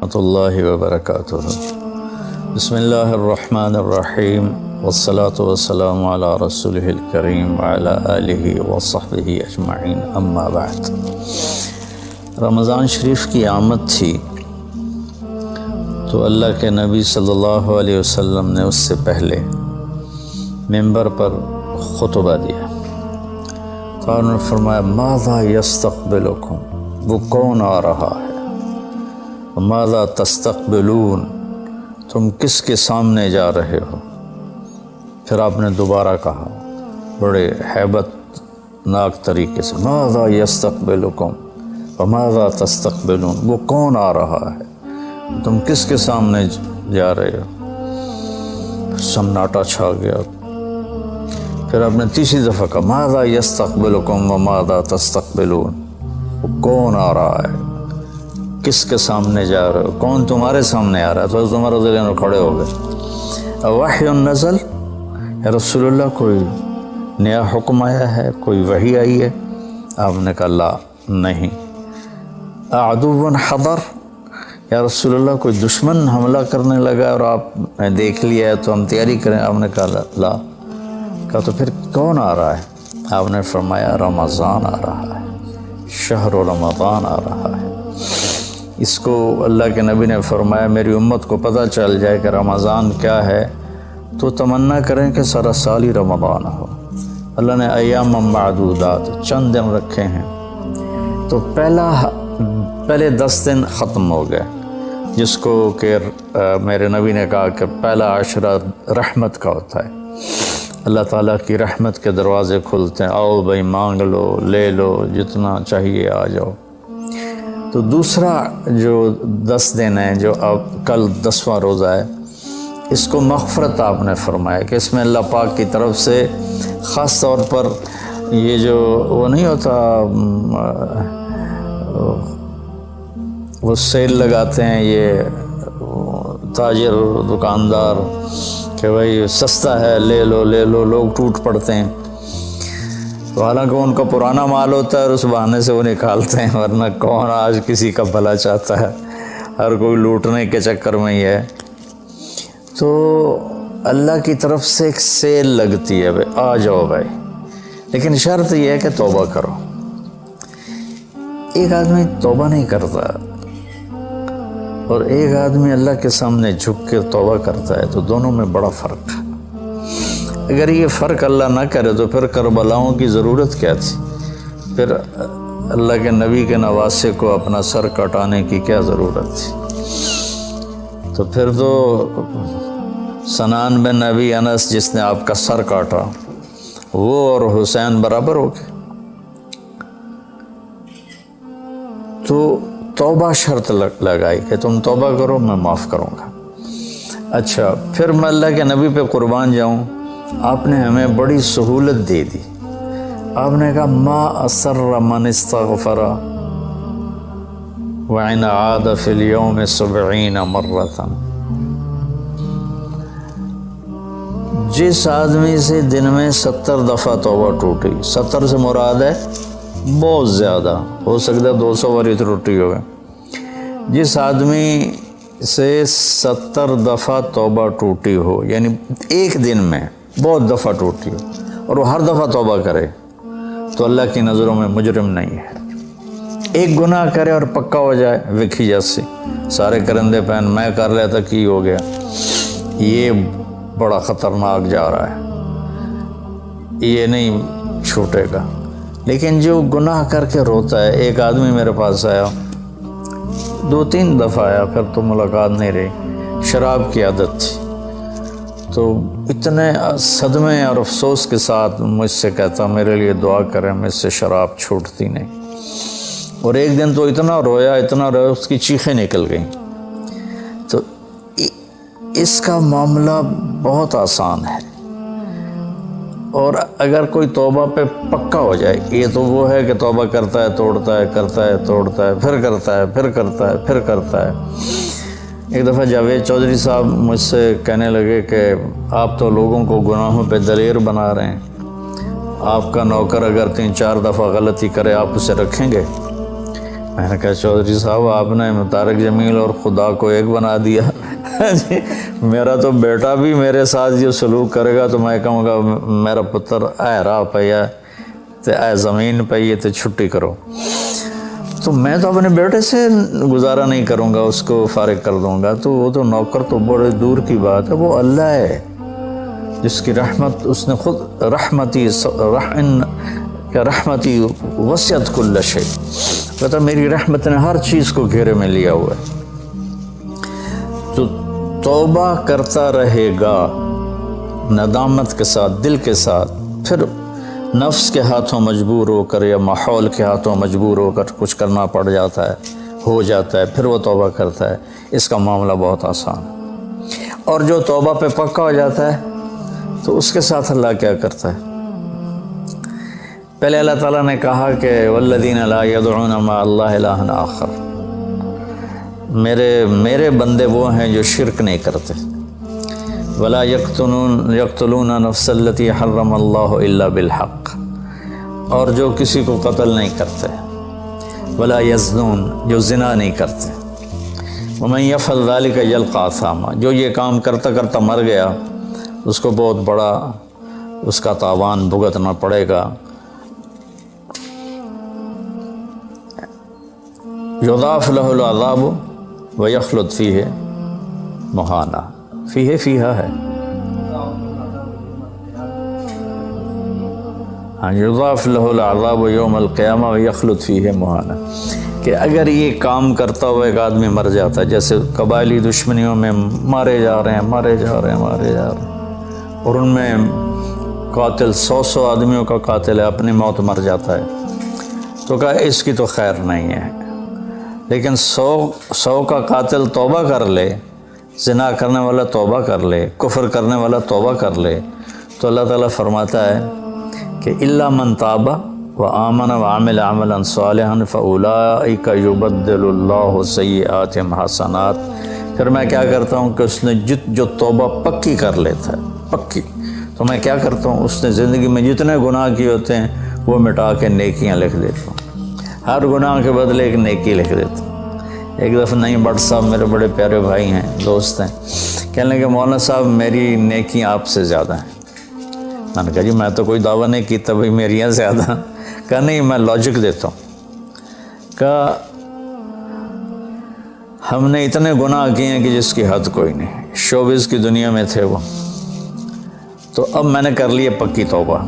ورحمۃ اللہ وبرکاتہ۔ بسم اللہ الرحمن الرحیم والصلاة والسلام علی رسولہ الکریم وعلی آلہ وصحبہ اجمعین، اما بعد۔ رمضان شریف کی آمد تھی تو اللہ کے نبی صلی اللہ علیہ وسلم نے اس سے پہلے ممبر پر خطبہ دیا تو انہوں نے فرمایا ماذا یستقبلکم، وہ کون آ رہا ہے، ماذا تستقبلون، تم کس کے سامنے جا رہے ہو۔ پھر آپ نے دوبارہ کہا بڑے ہیبت ناک طریقے سے ماذا یستقبلکم وماذا تستقبلون، وہ کون آ رہا ہے، تم کس کے سامنے جا رہے ہو۔ سناٹا چھا گیا۔ پھر آپ نے تیسری دفعہ کہا ماذا یستقبلکم وماذا تستقبلون، وہ کون آ رہا ہے، کس کے سامنے جا رہے ہو، کون تمہارے سامنے آ رہا ہے۔ تو حضرت عمر رضی اللہ عنہ کھڑے ہو گئے، وحی نزل، یا رسول اللہ کوئی نیا حکم آیا ہے، کوئی وحی آئی ہے۔ آپ نے کہا لا، نہیں۔ عدو حضر، یا رسول اللہ کوئی دشمن حملہ کرنے لگا اور آپ نے دیکھ لیا ہے تو ہم تیاری کریں۔ آپ نے کہا لا۔ کہا تو پھر کون آ رہا ہے؟ آپ نے فرمایا رمضان آ رہا ہے، شہر رمضان آ رہا ہے۔ اس کو اللہ کے نبی نے فرمایا میری امت کو پتہ چل جائے کہ رمضان کیا ہے تو تمنا کریں کہ سارا سال ہی رمضان ہو۔ اللہ نے ایام معدودات، چند دن رکھے ہیں، تو پہلے 10 دن ختم ہو گئے، جس کو کہ میرے نبی نے کہا کہ پہلا عشرہ رحمت کا ہوتا ہے، اللہ تعالیٰ کی رحمت کے دروازے کھلتے ہیں، آؤ بھائی مانگ لو، لے لو، جتنا چاہیے آ جاؤ۔ تو دوسرا جو 10 دن ہیں، جو اب کل 10واں روزہ ہے، اس کو مغفرت آپ نے فرمایا کہ اس میں اللہ پاک کی طرف سے خاص طور پر یہ جو وہ نہیں ہوتا، وہ سیل لگاتے ہیں یہ تاجر دکاندار کہ بھائی سستا ہے، لے لو لے لو، لوگ ٹوٹ پڑتے ہیں۔ تو حالانکہ ان کا پرانا مال ہوتا ہے اور اس بہانے سے وہ نکالتے ہیں، ورنہ کون آج کسی کا بھلا چاہتا ہے، ہر کوئی لوٹنے کے چکر میں ہی ہے۔ تو اللہ کی طرف سے ایک سیل لگتی ہے، بھائی آ جاؤ بھائی، لیکن شرط یہ ہے کہ توبہ کرو۔ ایک آدمی توبہ نہیں کرتا اور ایک آدمی اللہ کے سامنے جھک کے توبہ کرتا ہے، تو دونوں میں بڑا فرق ہے۔ اگر یہ فرق اللہ نہ کرے تو پھر کربلاؤں کی ضرورت کیا تھی، پھر اللہ کے نبی کے نواسے کو اپنا سر کٹانے کی کیا ضرورت تھی۔ تو پھر تو سنان بن نبی انس جس نے آپ کا سر کاٹا، وہ اور حسین برابر ہو گئے۔ تو توبہ شرط لگائی کہ تم توبہ کرو، میں معاف کروں گا۔ اچھا، پھر میں اللہ کے نبی پہ قربان جاؤں، آپ نے ہمیں بڑی سہولت دے دی۔ آپ نے کہا ما اسر من استغفر وإن عاد في اليوم 70 مرة، جس آدمی سے دن میں 70 دفعہ توبہ ٹوٹی، 70 سے مراد ہے بہت زیادہ، ہو سکتا ہے 200 باری ٹوٹی ہوگی، جس آدمی سے 70 دفعہ توبہ ٹوٹی ہو، یعنی ایک دن میں بہت دفعہ ٹوٹی ہو اور وہ ہر دفعہ توبہ کرے، تو اللہ کی نظروں میں مجرم نہیں ہے۔ ایک گناہ کرے اور پکا ہو جائے، وکھی جیسی سارے کرندے پہن میں کر رہا تھا کی ہو گیا، یہ بڑا خطرناک جا رہا ہے، یہ نہیں چھوٹے گا۔ لیکن جو گناہ کر کے روتا ہے، ایک آدمی میرے پاس آیا، 2-3 دفعہ آیا، پھر تو ملاقات نہیں رہی، شراب کی عادت تھی، تو اتنے صدمے اور افسوس کے ساتھ مجھ سے کہتا میرے لیے دعا کریں، مجھ سے شراب چھوٹتی نہیں۔ اور ایک دن تو اتنا رویا اس کی چیخیں نکل گئیں۔ تو اس کا معاملہ بہت آسان ہے، اور اگر کوئی توبہ پہ پکا ہو جائے، یہ تو وہ ہے کہ توبہ کرتا ہے توڑتا ہے، کرتا ہے توڑتا ہے، پھر کرتا ہے، پھر کرتا ہے، پھر کرتا ہے۔ ایک دفعہ جاوید چودھری صاحب مجھ سے کہنے لگے کہ آپ تو لوگوں کو گناہوں پہ دلیر بنا رہے ہیں، آپ کا نوکر اگر 3-4 دفعہ غلطی کرے آپ اسے رکھیں گے؟ میں نے کہا چودھری صاحب آپ نے طارق جمیل اور خدا کو ایک بنا دیا جی میرا تو بیٹا بھی میرے ساتھ جو سلوک کرے گا تو میں کہوں گا میرا پتر اے راہ پیا تے اے زمین پئی تے چھٹی کرو، تو میں تو اپنے بیٹے سے گزارا نہیں کروں گا، اس کو فارغ کر دوں گا، تو وہ تو نوکر تو بڑے دور کی بات ہے، وہ اللہ ہے جس کی رحمت اس نے خود رحمتی وسعت کل شیء، کہتا میری رحمت نے ہر چیز کو گھیرے میں لیا ہوا ہے۔ تو توبہ کرتا رہے گا ندامت کے ساتھ، دل کے ساتھ، پھر نفس کے ہاتھوں مجبور ہو کر یا ماحول کے ہاتھوں مجبور ہو کر کچھ کرنا پڑ جاتا ہے، ہو جاتا ہے، پھر وہ توبہ کرتا ہے، اس کا معاملہ بہت آسان ہے۔ اور جو توبہ پہ پکا ہو جاتا ہے تو اس کے ساتھ اللہ کیا کرتا ہے؟ پہلے اللہ تعالیٰ نے کہا کہ والذین لا یدعون مع اللہ الہا آخر، میرے بندے وہ ہیں جو شرک نہیں کرتے، ولا یقتلون نفس التی حرم اللہ الا بالحق، اور جو کسی کو قتل نہیں کرتے، ولا یزنون، جو زنا نہیں کرتے، ومن یفعل ذلک یلقى اثاما، جو یہ کام کرتا کرتا مر گیا اس کو بہت بڑا اس کا تاوان بھگتنا پڑے گا۔ یضاعف له العذاب ویخلد فیہ مہانا، فیہا ہے، یضاعف له العذاب یوم القیامہ ویخلد فیہ مہانا، کہ اگر یہ کام کرتا ہوا ایک آدمی مر جاتا ہے، جیسے قبائلی دشمنیوں میں مارے جا رہے ہیں اور ان میں قاتل 100 آدمیوں کا قاتل ہے، اپنی موت مر جاتا ہے، تو کہا اس کی تو خیر نہیں ہے، لیکن 100 کا قاتل توبہ کر لے، زنا کرنے والا توبہ کر لے، کفر کرنے والا توبہ کر لے، تو اللہ تعالیٰ فرماتا ہے کہ الا من تاب وآمن وعمل عملا صالحا فاولئک یبدل اللہ سیئاتہم حسنات، پھر میں کیا کرتا ہوں کہ اس نے جو توبہ پکی کر لیتا ہے، پکی، تو میں کیا کرتا ہوں اس نے زندگی میں جتنے گناہ کیے ہوتے ہیں وہ مٹا کے نیکیاں لکھ دیتا ہوں، ہر گناہ کے بدلے ایک نیکی لکھ دیتا ہوں۔ ایک دفعہ نہیں بٹ صاحب میرے بڑے پیارے بھائی ہیں، دوست ہیں، کہنے لگے مولانا صاحب میری نیکیاں آپ سے زیادہ ہیں۔ میں نے کہا جی میں تو کوئی دعویٰ نہیں کیتا بھائی میریاں زیادہ، کہا نہیں میں لاجک دیتا ہوں، کہا ہم نے اتنے گناہ کیے ہیں کہ جس کی حد کوئی نہیں، شوبز کی دنیا میں تھے وہ، تو اب میں نے کر لی پکی توبہ،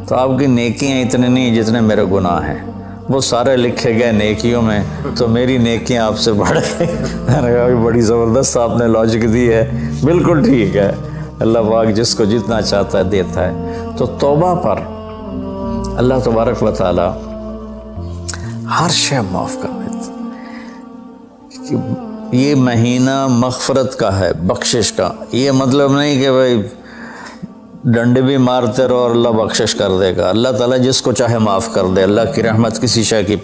تو آپ کی نیکیاں اتنے نہیں جتنے میرے گناہ ہیں، وہ سارے لکھے گئے نیکیوں میں، تو میری نیکیاں آپ سے بڑھ گئی۔ میں نے کہا بڑی زبردست آپ نے لاجک دی ہے، بالکل ٹھیک ہے، اللہ پاک جس کو جتنا چاہتا ہے دیتا ہے۔ تو توبہ پر اللہ تبارک و تعالی ہر شے معاف کر دیتا، یہ مہینہ مغفرت کا ہے، بخشش کا، یہ مطلب نہیں کہ بھائی ڈنڈے بھی مارتے رہو اور اللہ بخشش کر دے گا، اللہ تعالیٰ جس کو چاہے معاف کر دے، اللہ کی رحمت کسی شے کی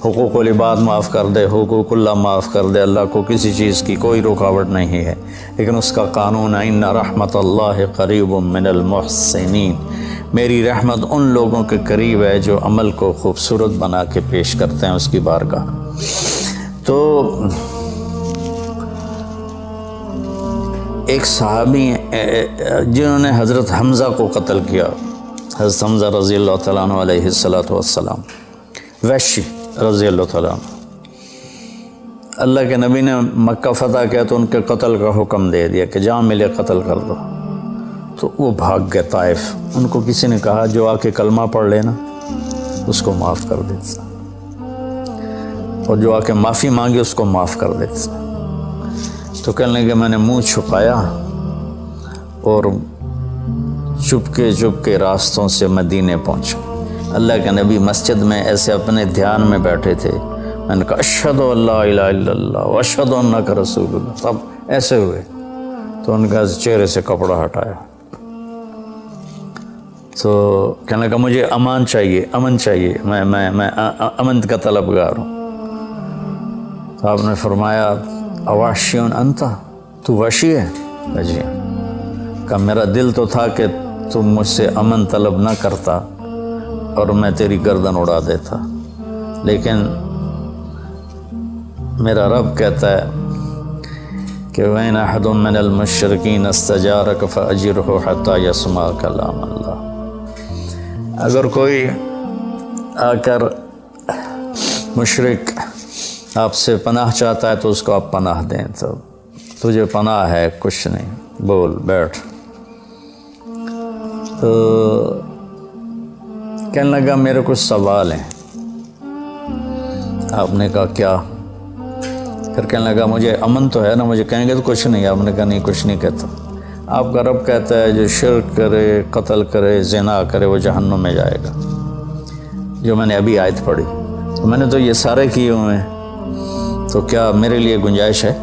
حقوق العباد معاف کر دے، حقوق اللہ معاف کر دے، اللہ کو کسی چیز کی کوئی رکاوٹ نہیں ہے، لیکن اس کا قانون ہے ان رحمت اللہ قریب من المحسنین، میری رحمت ان لوگوں کے قریب ہے جو عمل کو خوبصورت بنا کے پیش کرتے ہیں اس کی بارگاہ۔ تو ایک صحابی جنہوں نے حضرت حمزہ کو قتل کیا، حضرت حمزہ رضی اللہ تعالیٰ عنہ علیہ السلام، وحشی رضی اللہ تعالیٰ عنہ، اللہ کے نبی نے مکہ فتح کیا تو ان کے قتل کا حکم دے دیا کہ جہاں ملے قتل کر دو، تو وہ بھاگ گئے طائف، ان کو کسی نے کہا جو آ کے کلمہ پڑھ لینا اس کو معاف کر دیتا، اور جو آ کے معافی مانگے اس کو معاف کر دیتا۔ تو کہنے لگے میں نے منہ چھپایا اور چپ کے راستوں سے مدینے پہنچا، اللہ کے نبی مسجد میں ایسے اپنے دھیان میں بیٹھے تھے، میں نے کہا اشہد ان لا الہ الا اللہ واشہد انک رسول اللہ، تب ایسے ہوئے، تو ان کا چہرے سے کپڑا ہٹایا، تو کہنے لگا مجھے امن چاہیے، میں امن کا طلبگار ہوں۔ تو آپ نے فرمایا اواشیون انتا، تو وحشی ہے؟ جی، کہ میرا دل تو تھا کہ تم مجھ سے امن طلب نہ کرتا اور میں تیری گردن اڑا دیتا، لیکن میرا رب کہتا ہے کہ وَإِنْ أَحَدٌ مِّنَ الْمُشْرِكِينَ اسْتَجَارَكَ فَأَجِرْهُ حَتَّى يَسْمَعَ كَلَامَ اللَّهِ۔ اگر کوئی آ کر مشرک آپ سے پناہ چاہتا ہے تو اس کو آپ پناہ دیں، تو تجھے پناہ ہے، کچھ نہیں، بول بیٹھ۔ تو کہنے لگا میرے کچھ سوال ہیں۔ آپ نے کہا کیا؟ پھر کہنے لگا مجھے امن تو ہے نا، مجھے کہیں گے تو کچھ نہیں۔ آپ نے کہا نہیں، کچھ نہیں کہتا۔ آپ کا رب کہتا ہے جو شرک کرے، قتل کرے، زنا کرے، وہ جہنم میں جائے گا، جو میں نے ابھی آیت پڑھی۔ تو میں نے تو یہ سارے کیے ہوئے ہیں، تو کیا میرے لیے گنجائش ہے؟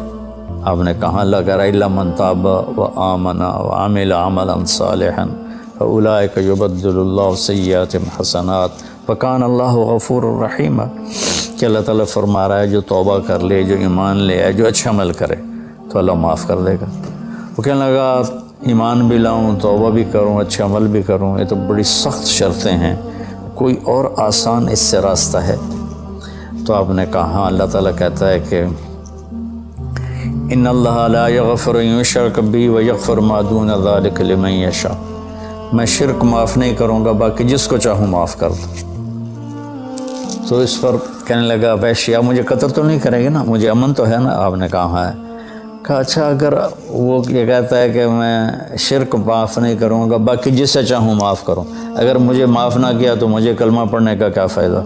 آپ نے کہا لگا الا من تاب وآمن وعمل عملا صالحا فاولئک یبدل اللہ سیئاتہم حسنات وکان اللہ غفور الرحیم، کہ اللہ تعالیٰ فرما رہا ہے جو توبہ کر لے، جو ایمان لے آئے، جو اچھا عمل کرے تو اللہ معاف کر دے گا۔ وہ کہنے لگا ایمان بھی لاؤں، توبہ بھی کروں، اچھا عمل بھی کروں، یہ تو بڑی سخت شرطیں ہیں، کوئی اور آسان اس سے راستہ ہے؟ تو آپ نے کہا ہاں، اللہ تعالیٰ کہتا ہے کہ ان اللہ لا یغفر ان یشرک بہ ویغفر ما دون ذلک لمن یشاء، میں شرک معاف نہیں کروں گا، باقی جس کو چاہوں معاف کر دوں۔ تو اس پر کہنے لگا ویشی آپ مجھے قتل تو نہیں کریں گے نا، مجھے امن تو ہے نا؟ آپ نے کہا ہاں ہے۔ کہا اچھا اگر وہ یہ کہتا ہے کہ میں شرک معاف نہیں کروں گا، باقی جس سے چاہوں معاف کروں، اگر مجھے معاف نہ کیا تو مجھے کلمہ پڑھنے کا کیا فائدہ؟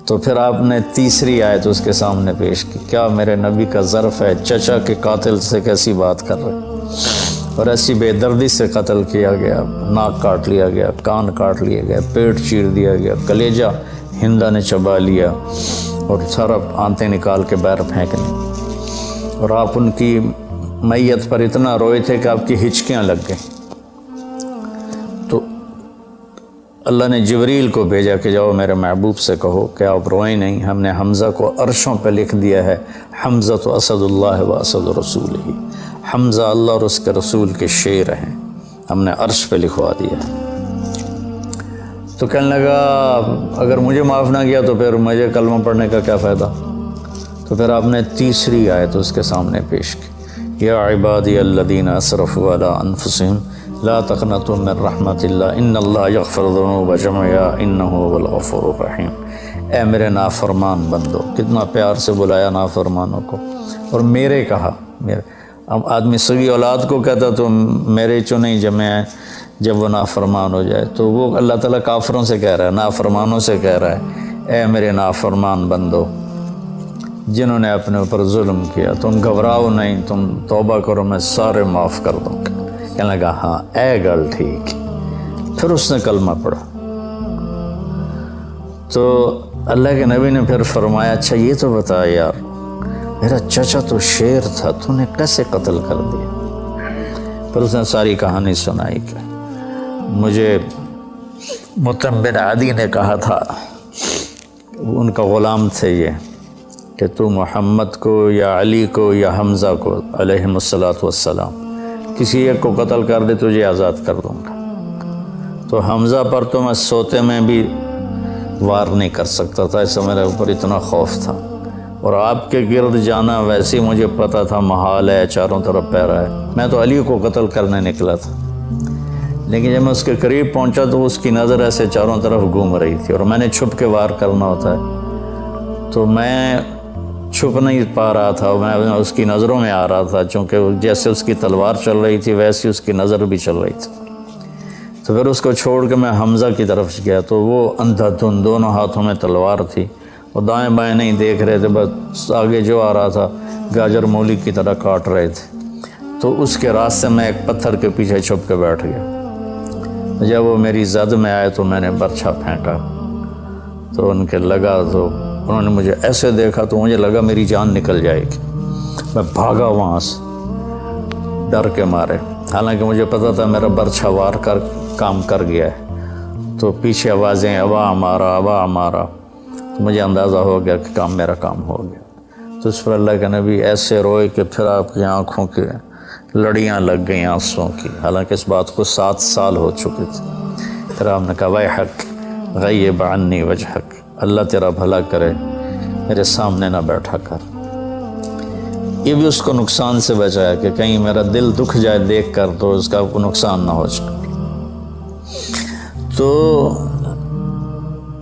تو پھر آپ نے تیسری آیت اس کے سامنے پیش کی، کیا میرے نبی کا ظرف ہے چچا کے قاتل سے کیسی بات کر رہے، اور ایسی بے دردی سے قتل کیا گیا، ناک کاٹ لیا گیا، کان کاٹ لیا گیا، پیٹ چیر دیا گیا، کلیجہ ہندا نے چبا لیا اور سارا آنتیں نکال کے باہر پھینک لی، اور آپ ان کی میت پر اتنا روئے تھے کہ آپ کی ہچکیاں لگ گئیں۔ تو اللہ نے جبریل کو بھیجا کہ جاؤ میرے محبوب سے کہو کہ آپ روئیں نہیں، ہم نے حمزہ کو عرشوں پہ لکھ دیا ہے، حمزہ تو اسد اللہ و اسد رسول ہی، حمزہ اللہ اور اس کے رسول کے شیر ہیں، ہم نے عرش پہ لکھوا دیا ہے۔ تو کہنے لگا اگر مجھے معاف نہ کیا تو پھر مجھے کلمہ پڑھنے کا کیا فائدہ؟ تو پھر آپ نے تیسری آیت اس کے سامنے پیش کی، یا عبادی الذین اسرفوا علی انفسہم لا تقنطوا من رحمت اللہ ان اللہ یغفر الذنوب جميعا انہ هو الغفور الرحیم۔ اے میرے نافرمان بندو، کتنا پیار سے بلایا نافرمانوں کو، اور میرے کہا، میرے اب آدمی سگی اولاد کو کہتا تو میرے چنے جمع ہیں، جب وہ نافرمان ہو جائے تو وہ اللہ تعالیٰ کافروں سے کہہ رہا ہے، نافرمانوں سے کہہ رہا ہے اے میرے نافرمان بندو جنہوں نے اپنے اوپر ظلم کیا، تم گھبراؤ نہیں، تم توبہ کرو، میں سارے معاف کر دوں گا۔ کہنے لگا ہاں اے گل ٹھیک۔ پھر اس نے کلمہ پڑھا تو اللہ کے نبی نے پھر فرمایا اچھا یہ تو بتا یار، میرا چچا تو شیر تھا، تو نے کیسے قتل کر دیا؟ پھر اس نے ساری کہانی سنائی کہ مجھے مطعم بن عدی نے کہا تھا، ان کا غلام تھے یہ، کہ تو محمد کو یا علی کو یا حمزہ کو علیہم السلام کسی ایک کو قتل کر دے تجھے آزاد کر دوں گا۔ تو حمزہ پر تو میں سوتے میں بھی وار نہیں کر سکتا تھا، اس سے میرے اوپر اتنا خوف تھا، اور آپ کے گرد جانا ویسے ہی مجھے پتا تھا محال ہے، چاروں طرف پیرا ہے، میں تو علی کو قتل کرنے نکلا تھا، لیکن جب میں اس کے قریب پہنچا تو اس کی نظر ایسے چاروں طرف گھوم رہی تھی، اور میں نے چھپ کے وار کرنا ہوتا ہے، تو میں چھپ نہیں پا رہا تھا، میں اس کی نظروں میں آ رہا تھا، چونکہ جیسے اس کی تلوار چل رہی تھی ویسے اس کی نظر بھی چل رہی تھی۔ تو پھر اس کو چھوڑ کے میں حمزہ کی طرف گیا تو وہ اندھا دھند، دونوں ہاتھوں میں تلوار تھی، اور دائیں بائیں نہیں دیکھ رہے تھے، بس آگے جو آ رہا تھا گاجر مولی کی طرح کاٹ رہے تھے۔ تو اس کے راستے میں ایک پتھر کے پیچھے چھپ کے بیٹھ گیا، جب وہ میری زد میں آئے تو میں نے برچھا پھینکا، تو ان کے لگا، تو انہوں نے مجھے ایسے دیکھا تو مجھے لگا میری جان نکل جائے گی، میں بھاگا وہاں سے ڈر کے مارے، حالانکہ مجھے پتا تھا میرا برچھا وار کر کام کر گیا ہے۔ تو پیچھے آوازیں ابا ہمارا ابا ہمارا، تو مجھے اندازہ ہو گیا کہ میرا کام ہو گیا۔ تو اس پر اللہ کے نبی ایسے روئے کہ پھر آپ کی آنکھوں کی لڑیاں لگ گئیں آنسوں کی، حالانکہ اس بات کو 7 سال ہو چکے تھے۔ پھر آپ نے کہا ویحک غیب عنی وجہک، اللہ تیرا بھلا کرے میرے سامنے نہ بیٹھا کر۔ یہ بھی اس کو نقصان سے بچایا کہ کہیں میرا دل دکھ جائے دیکھ کر تو اس کا نقصان نہ ہو جائے۔ تو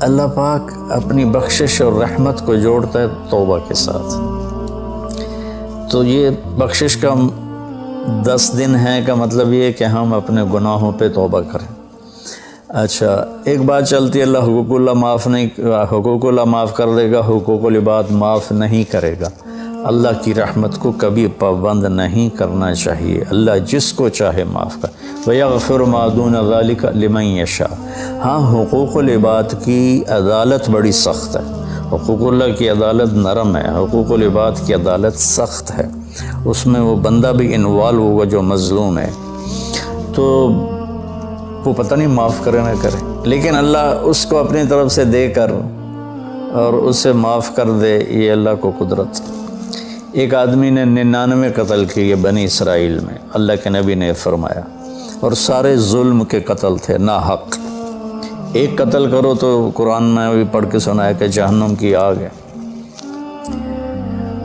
اللہ پاک اپنی بخشش اور رحمت کو جوڑتا ہے توبہ کے ساتھ۔ تو یہ بخشش کا 10 دن ہے کا مطلب یہ ہے کہ ہم اپنے گناہوں پہ توبہ کریں۔ اچھا، ایک بات چلتی ہے، اللہ حقوق اللہ معاف کر دے گا، حقوق العباد معاف نہیں کرے گا۔ اللہ کی رحمت کو کبھی پابند نہیں کرنا چاہیے، اللہ جس کو چاہے معاف کر۔ وَيَغْفِرُ مَا دُونَ ذَلِكَ لِمَن يَشَاءُ۔ ہاں، حقوق العباد کی عدالت بڑی سخت ہے۔ حقوق اللہ کی عدالت نرم ہے، حقوق العباد کی عدالت سخت ہے، اس میں وہ بندہ بھی انوالو ہوگا جو مظلوم ہے، تو وہ پتہ نہیں معاف کرے نہ کرے، لیکن اللہ اس کو اپنی طرف سے دے کر اور اسے معاف کر دے، یہ اللہ کو قدرت۔ ایک آدمی نے 99 قتل کیے بنی اسرائیل میں، اللہ کے نبی نے فرمایا، اور سارے ظلم کے قتل تھے، ناحق۔ ایک قتل کرو تو قرآن میں بھی پڑھ کے سنایا کہ جہنم کی آگ ہے۔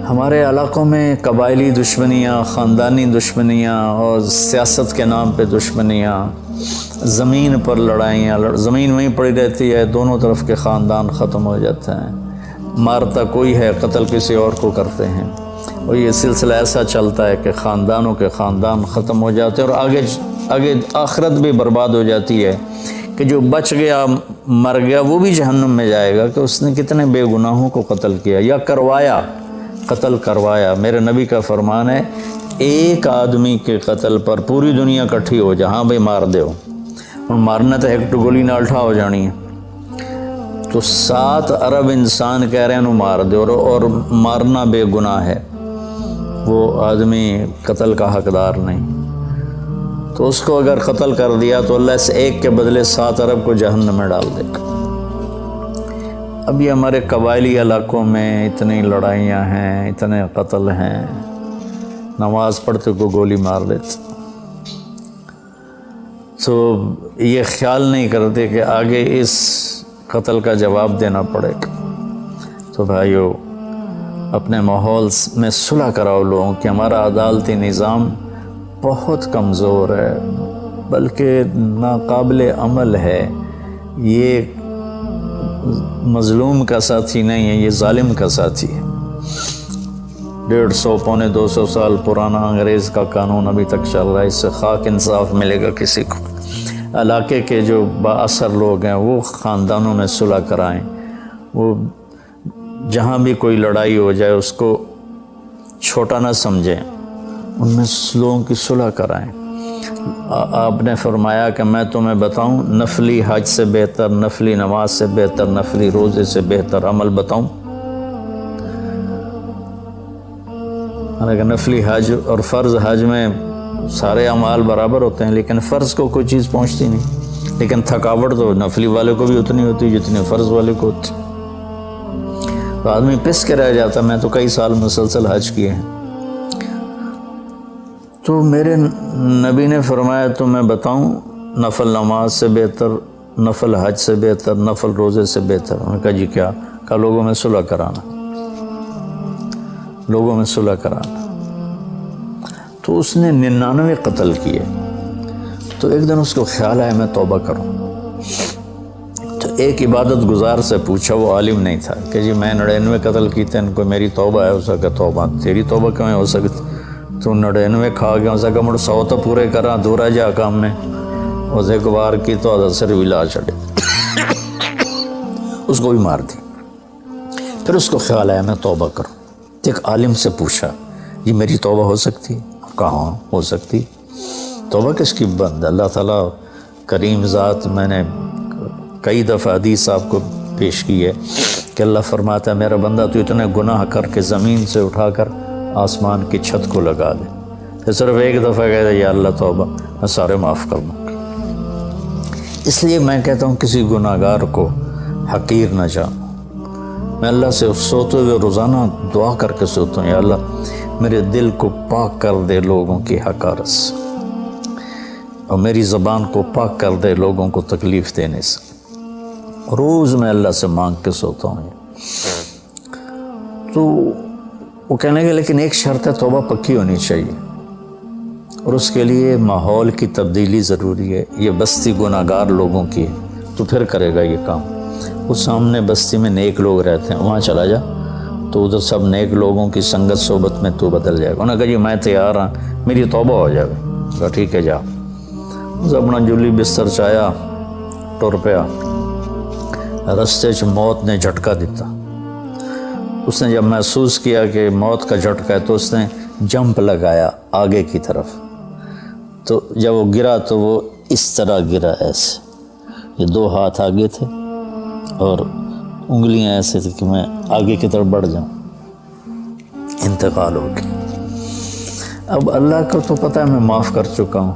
ہمارے علاقوں میں قبائلی دشمنیاں، خاندانی دشمنیاں اور سیاست کے نام پہ دشمنیاں، زمین پر لڑائیاں، زمین وہیں پڑی رہتی ہے، دونوں طرف کے خاندان ختم ہو جاتے ہیں، مارتا کوئی ہے، قتل کسی اور کو کرتے ہیں، اور یہ سلسلہ ایسا چلتا ہے کہ خاندانوں کے خاندان ختم ہو جاتے ہیں، اور آگے آخرت بھی برباد ہو جاتی ہے کہ جو بچ گیا مر گیا وہ بھی جہنم میں جائے گا کہ اس نے کتنے بے گناہوں کو قتل کیا یا قتل کروایا۔ میرے نبی کا فرمان ہے، ایک آدمی کے قتل پر پوری دنیا کٹھی ہو جہاں بھائی مار دے ہو، اور مارنا تو ایک گولی نہ الٹا ہو جانی ہے، تو 7 ارب انسان کہہ رہے ہیں انہوں مار دے، اور مارنا بے گناہ ہے، وہ آدمی قتل کا حقدار نہیں، تو اس کو اگر قتل کر دیا تو اللہ اس ایک کے بدلے 7 ارب کو جہنم میں ڈال دے گا۔ اب یہ ہمارے قبائلی علاقوں میں اتنی لڑائیاں ہیں، اتنے قتل ہیں، نماز پڑھتے کو گولی مار دیتے، تو یہ خیال نہیں کرتے کہ آگے اس قتل کا جواب دینا پڑے گا۔ تو بھائیو، اپنے ماحول میں صلح کراؤ لوگوں کہ ہمارا عدالتی نظام بہت کمزور ہے، بلکہ ناقابل عمل ہے، یہ مظلوم کا ساتھی نہیں ہے، یہ ظالم کا ساتھی ہے۔ 150 پونے 200 سال پرانا انگریز کا قانون ابھی تک چل رہا ہے، اس سے خاک انصاف ملے گا کسی کو۔ علاقے کے جو با اثر لوگ ہیں وہ خاندانوں میں صلح کرائیں، وہ جہاں بھی کوئی لڑائی ہو جائے اس کو چھوٹا نہ سمجھیں، ان میں لوگوں کی صلح کرائیں۔ آپ نے فرمایا کہ میں تمہیں بتاؤں نفلی حج سے بہتر، نفلی نماز سے بہتر، نفلی روزے سے بہتر عمل بتاؤں؟ حالانکہ نفلی حج اور فرض حج میں سارے اعمال برابر ہوتے ہیں، لیکن فرض کو کوئی چیز پہنچتی نہیں، لیکن تھکاوٹ تو نفلی والے کو بھی اتنی ہوتی جتنی فرض والے کو ہوتی، تو آدمی پس کے رہ جاتا۔ میں تو کئی سال مسلسل حج کیے ہیں، تو میرے نبی نے فرمایا تو میں بتاؤں نفل نماز سے بہتر، نفل حج سے بہتر، نفل روزے سے بہتر؟ انہوں نے کہا جی کیا؟ کہا لوگوں میں صلح کرانا، لوگوں میں صلح کرانا۔ تو اس نے 99 قتل کیے، تو ایک دن اس کو خیال آیا میں توبہ کروں، تو ایک عبادت گزار سے پوچھا، وہ عالم نہیں تھا، کہ جی میں 99 قتل کیتے ہیں، ان کو میری توبہ ہے؟ اس کا توبہ تیری توبہ کیوں ہو سکتی؟ تو 99 کھا گیا، اس کا مڑ 100 تو پورے کرا، دورا جا کام میں، اس ایک بار کی تو اثر بھی لا چڑے، اس کو بھی مار دی۔ پھر اس کو خیال آیا میں توبہ کروں، ایک عالم سے پوچھا یہ میری توبہ ہو سکتی؟ کہاں ہو سکتی؟ توبہ کس کی بند؟ اللہ تعالیٰ کریم ذات، میں نے کئی دفعہ حدیث آپ کو پیش کی ہے کہ اللہ فرماتا ہے میرا بندہ تو اتنے گناہ کر کے زمین سے اٹھا کر آسمان کی چھت کو لگا دے، پھر صرف ایک دفعہ کہتا ہے یا اللہ توبہ، میں سارے معاف کر دوں گا۔ اس لیے میں کہتا ہوں کسی گناہ گار کو حقیر نہ جانو۔ میں اللہ سے سوتے ہوئے روزانہ دعا کر کے سوتا ہوں، یا اللہ میرے دل کو پاک کر دے لوگوں کی حقارت سے، اور میری زبان کو پاک کر دے لوگوں کو تکلیف دینے سے۔ روز میں اللہ سے مانگ کے سوتا ہوں، تو وہ کہنے لگے لیکن ایک شرط ہے، توبہ پکی ہونی چاہیے، اور اس کے لیے ماحول کی تبدیلی ضروری ہے، یہ بستی گناہ گار لوگوں کی ہے، تو پھر کرے گا یہ کام۔ اس سامنے بستی میں نیک لوگ رہتے ہیں، وہاں چلا جا، تو ادھر سب نیک لوگوں کی سنگت صحبت میں تو بدل جائے گا۔ انہوں نے کہا جی میں تیار ہوں، میری توبہ ہو جائے۔ کہا ٹھیک ہے جا۔ اس اپنا جلی بستر چایا، ٹر پیا۔ رستے چ موت نے جھٹکا دیتا۔ اس نے جب محسوس کیا کہ موت کا جھٹکا ہے تو اس نے جمپ لگایا آگے کی طرف۔ تو جب وہ گرا تو وہ اس طرح گرا، ایسے، یہ 2 ہاتھ آگے تھے اور انگلیاں ایسے تھی کہ میں آگے کی طرف بڑھ جاؤں۔ انتقال ہو گیا۔ اب اللہ کو تو پتہ ہے میں معاف کر چکا ہوں،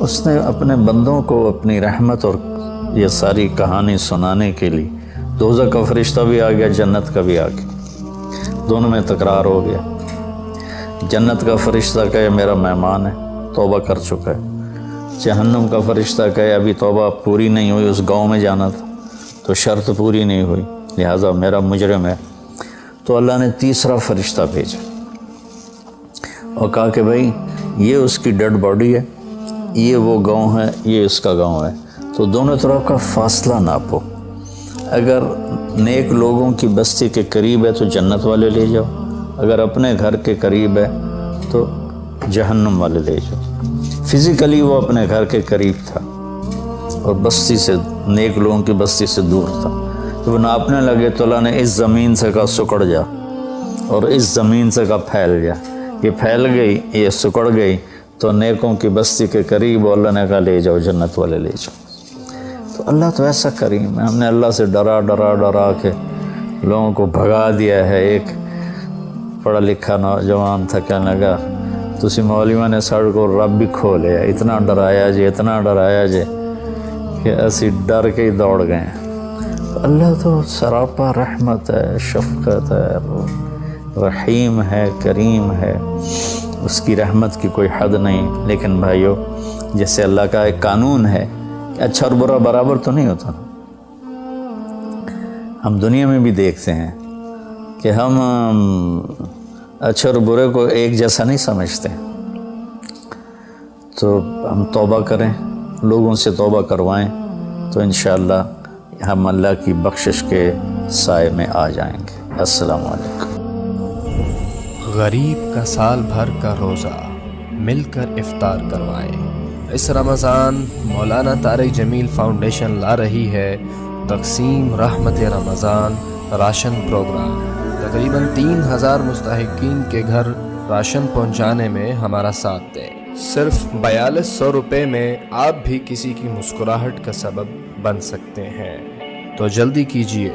اس نے اپنے بندوں کو اپنی رحمت اور یہ ساری کہانی سنانے کے لیے دوزخ کا فرشتہ بھی آ گیا، جنت کا بھی آ گیا، دونوں میں تکرار ہو گیا۔ جنت کا فرشتہ کہے میرا مہمان ہے، توبہ کر چکا ہے۔ جہنم کا فرشتہ کہے ابھی توبہ پوری نہیں ہوئی، اس گاؤں میں جانا تھا تو شرط پوری نہیں ہوئی، لہٰذا میرا مجرم ہے۔ تو اللہ نے تیسرا فرشتہ بھیجا اور کہا کہ بھائی یہ اس کی ڈیڈ باڈی ہے، یہ وہ گاؤں ہے، یہ اس کا گاؤں ہے، تو دونوں طرف کا فاصلہ ناپو۔ اگر نیک لوگوں کی بستی کے قریب ہے تو جنت والے لے جاؤ، اگر اپنے گھر کے قریب ہے تو جہنم والے لے جاؤ۔ فزیکلی وہ اپنے گھر کے قریب تھا اور بستی سے، نیک لوگوں کی بستی سے دور تھا۔ جب ناپنے لگے تو اللہ نے اس زمین سے کہا سکڑ جا، اور اس زمین سے کہا پھیل جا۔ یہ پھیل گئی، یہ سکڑ گئی تو نیکوں کی بستی کے قریب، اللہ نے کہا لے جاؤ، جنت والے لے جاؤ۔ تو اللہ تو ایسا کریم ہے، ہم نے اللہ سے ڈرا ڈرا ڈرا کے لوگوں کو بھگا دیا ہے۔ ایک پڑھا لکھا نوجوان تھا، کہنے لگا تسی مولویوں نے ساڑھے کو رب بھی کھو لیا، اتنا ڈرایا جے، اتنا ڈرایا جے کہ اسی ڈر کے ہی دوڑ گئے ہیں۔ تو اللہ تو سراپا رحمت ہے، شفقت ہے، رحیم ہے، کریم ہے، اس کی رحمت کی کوئی حد نہیں۔ لیکن بھائیو، جیسے اللہ کا ایک قانون ہے کہ اچھا اور برا برابر تو نہیں ہوتا۔ ہم دنیا میں بھی دیکھتے ہیں کہ ہم اچھے اور برے کو ایک جیسا نہیں سمجھتے، تو ہم توبہ کریں، لوگوں سے توبہ کروائیں، تو انشاءاللہ ہم اللہ کی بخشش کے سائے میں آ جائیں گے۔ السلام علیکم۔ غریب کا سال بھر کا روزہ، مل کر افطار کروائیں۔ اس رمضان مولانا طارق جمیل فاؤنڈیشن لا رہی ہے تقسیم رحمت رمضان راشن پروگرام۔ تقریباً 3000 مستحقین کے گھر راشن پہنچانے میں ہمارا ساتھ دیں۔ صرف 4200 روپے میں آپ بھی کسی کی مسکراہٹ کا سبب بن سکتے ہیں، تو جلدی کیجیے۔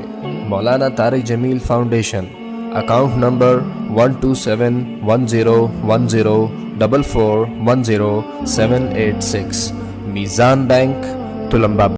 مولانا طارق جمیل فاؤنڈیشن، اکاؤنٹ نمبر 127101044410786، میزان بینک، تلمبا۔